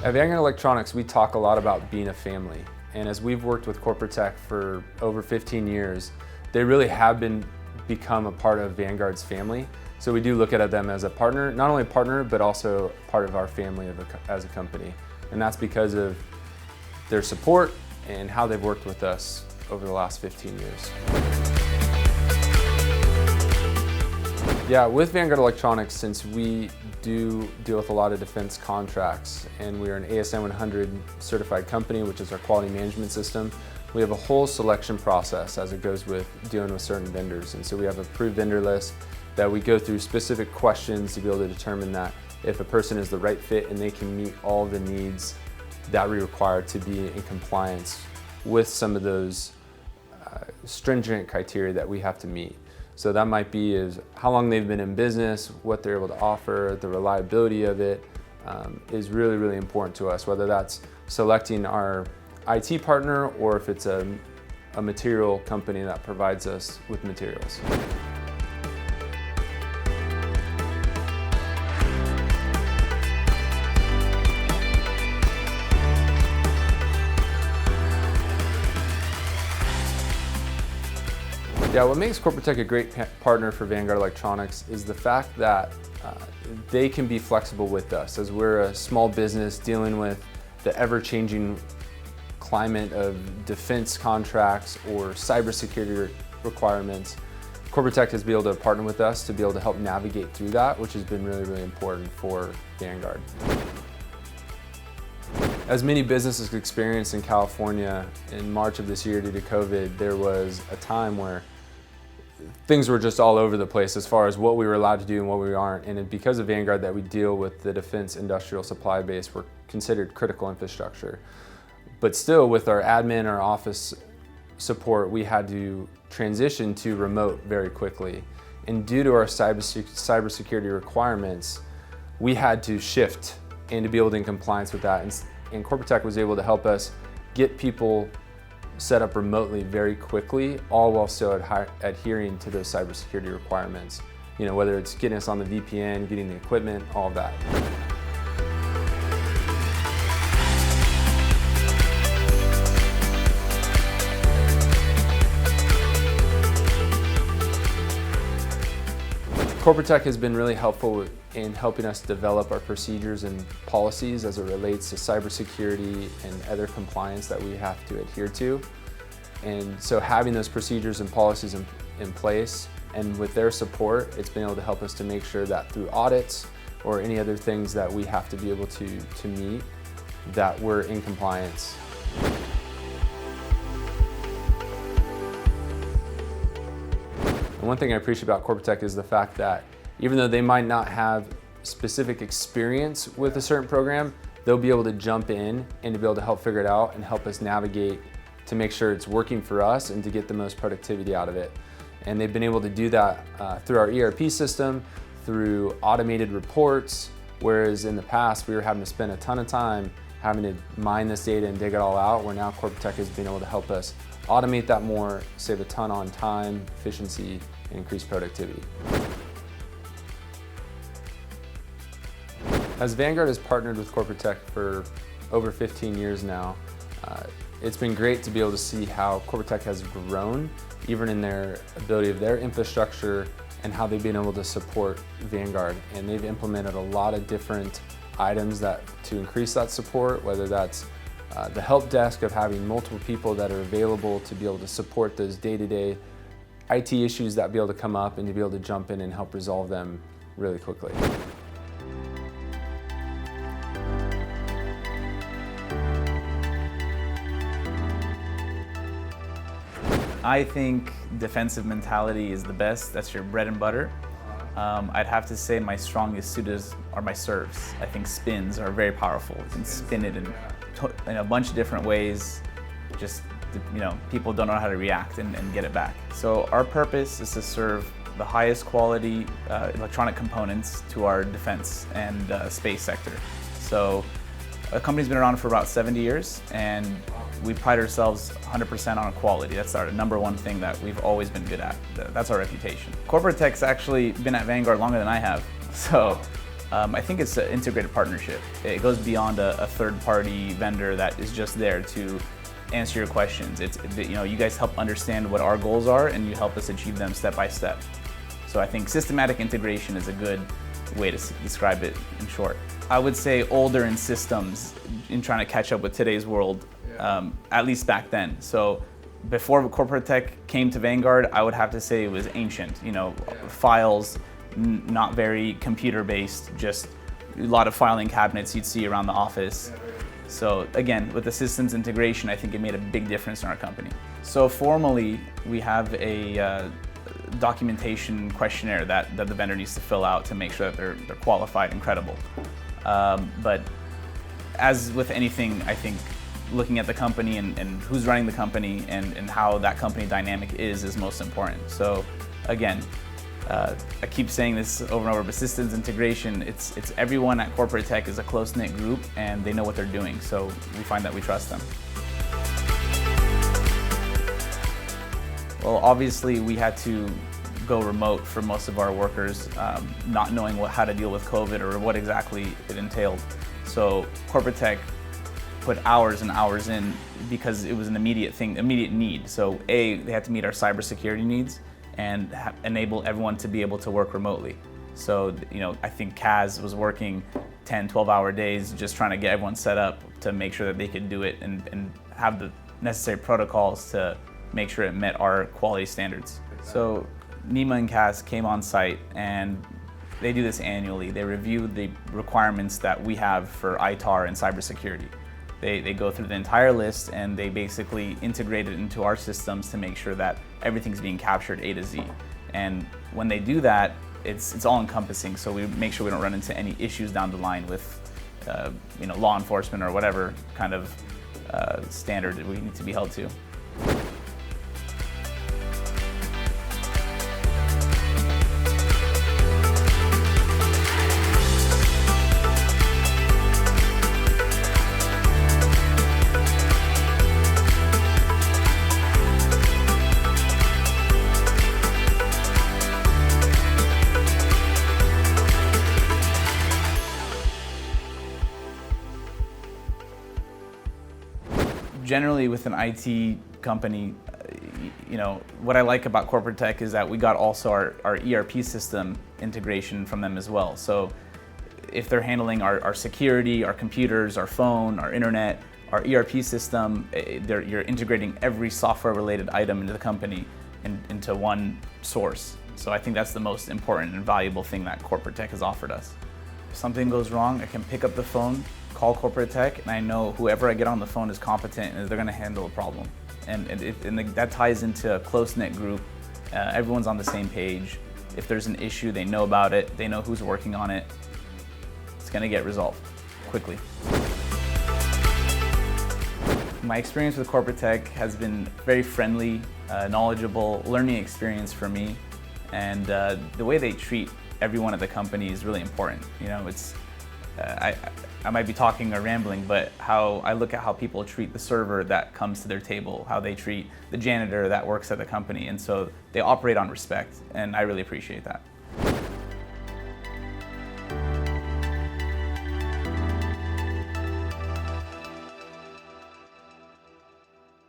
At Vanguard Electronics, we talk a lot about being a family. And as we've worked with CorporateTech for over 15 years, they really have become a part of Vanguard's family. So we do look at them as a partner, not only a partner, but also part of our family as a company. And that's because of their support and how they've worked with us over the last 15 years. Yeah, with Vanguard Electronics, since we do deal with a lot of defense contracts and we are an ASN 100 certified company, which is our quality management system, we have a whole selection process as it goes with dealing with certain vendors. And so we have an approved vendor list that we go through specific questions to be able to determine that if a person is the right fit and they can meet all the needs that we require to be in compliance with some of those stringent criteria that we have to meet. So that might be is how long they've been in business, what they're able to offer, the reliability of it is really, really important to us, whether that's selecting our IT partner or if it's a material company that provides us with materials. Yeah, what makes CorporateTech a great partner for Vanguard Electronics is the fact that they can be flexible with us as we're a small business dealing with the ever-changing climate of defense contracts or cybersecurity requirements. CorporateTech has been able to partner with us to be able to help navigate through that, which has been really, really important for Vanguard. As many businesses experienced in California in March of this year due to COVID, there was a time where things were just all over the place as far as what we were allowed to do and what we aren't. And because of Vanguard that we deal with the defense industrial supply base, we're considered critical infrastructure. But still with our admin, our office support, we had to transition to remote very quickly. And due to our cybersecurity requirements, we had to shift and to be able to be in compliance with that. And CorporateTech was able to help us get people set up remotely very quickly, all while still adhering to those cybersecurity requirements. You know, whether it's getting us on the VPN, getting the equipment, all of that. CorporateTech has been really helpful in helping us develop our procedures and policies as it relates to cybersecurity and other compliance that we have to adhere to. And so having those procedures and policies in place and with their support, it's been able to help us to make sure that through audits or any other things that we have to be able to meet, that we're in compliance. And one thing I appreciate about CorporateTech is the fact that even though they might not have specific experience with a certain program, they'll be able to jump in and to be able to help figure it out and help us navigate to make sure it's working for us and to get the most productivity out of it. And they've been able to do that through our ERP system, through automated reports, whereas in the past we were having to spend a ton of time having to mine this data and dig it all out, where now CorporateTech has been able to help us automate that more, save a ton on time, efficiency, and increase productivity. As Vanguard has partnered with CorporateTech for over 15 years now, it's been great to be able to see how CorporateTech has grown, even in their ability of their infrastructure and how they've been able to support Vanguard. And they've implemented a lot of different items to increase that support, whether that's the help desk of having multiple people that are available to be able to support those day-to-day IT issues that be able to come up and to be able to jump in and help resolve them really quickly. I think defensive mentality is the best. That's your bread and butter. I'd have to say my strongest suit are my serves. I think spins are very powerful. You can spin it in a bunch of different ways. Just, people don't know how to react and get it back. So our purpose is to serve the highest quality electronic components to our defense and space sector. So the company's been around for about 70 years, and we pride ourselves 100% on quality. That's our number one thing that we've always been good at. That's our reputation. CorporateTech's actually been at Vanguard longer than I have. So I think it's an integrated partnership. It goes beyond a third-party vendor that is just there to answer your questions. You guys help understand what our goals are, and you help us achieve them step by step. So I think systematic integration is a good way to describe it in short. I would say older in systems in trying to catch up with today's world, at least back then. So before CorporateTech came to Vanguard, I would have to say it was ancient. Files, not very computer-based, just a lot of filing cabinets you'd see around the office. So again, with the systems integration, I think it made a big difference in our company. So formally, we have a documentation questionnaire that the vendor needs to fill out to make sure that they're qualified and credible. But as with anything, I think looking at the company and who's running the company and how that company dynamic is most important. So again, I keep saying this over and over, but systems integration, it's everyone at CorporateTech is a close-knit group and they know what they're doing, so we find that we trust them. Well, obviously we had to go remote for most of our workers, not knowing how to deal with COVID or what exactly it entailed. So CorporateTech put hours and hours in because it was an immediate need. So they had to meet our cybersecurity needs and enable everyone to be able to work remotely. So, I think Kaz was working 10, 12-hour days just trying to get everyone set up to make sure that they could do it and have the necessary protocols to make sure it met our quality standards. So Nima and Kaz came on site and they do this annually. They review the requirements that we have for ITAR and cybersecurity. They go through the entire list and they basically integrate it into our systems to make sure that everything's being captured A to Z. And when they do that, it's all encompassing, so we make sure we don't run into any issues down the line with law enforcement or whatever kind of standard that we need to be held to. Generally, with an IT company, what I like about CorporateTech is that we got also our ERP system integration from them as well. So if they're handling our security, our computers, our phone, our internet, our ERP system, you're integrating every software-related item into the company into one source. So I think that's the most important and valuable thing that CorporateTech has offered us. If something goes wrong, I can pick up the phone, call CorporateTech, and I know whoever I get on the phone is competent and they're going to handle a problem. And that ties into a close-knit group. Everyone's on the same page. If there's an issue, they know about it. They know who's working on it. It's going to get resolved quickly. My experience with CorporateTech has been very friendly, knowledgeable, learning experience for me. And the way they treat everyone at the company is really important. I might be talking or rambling, but how I look at how people treat the server that comes to their table, how they treat the janitor that works at the company, and so they operate on respect, and I really appreciate that.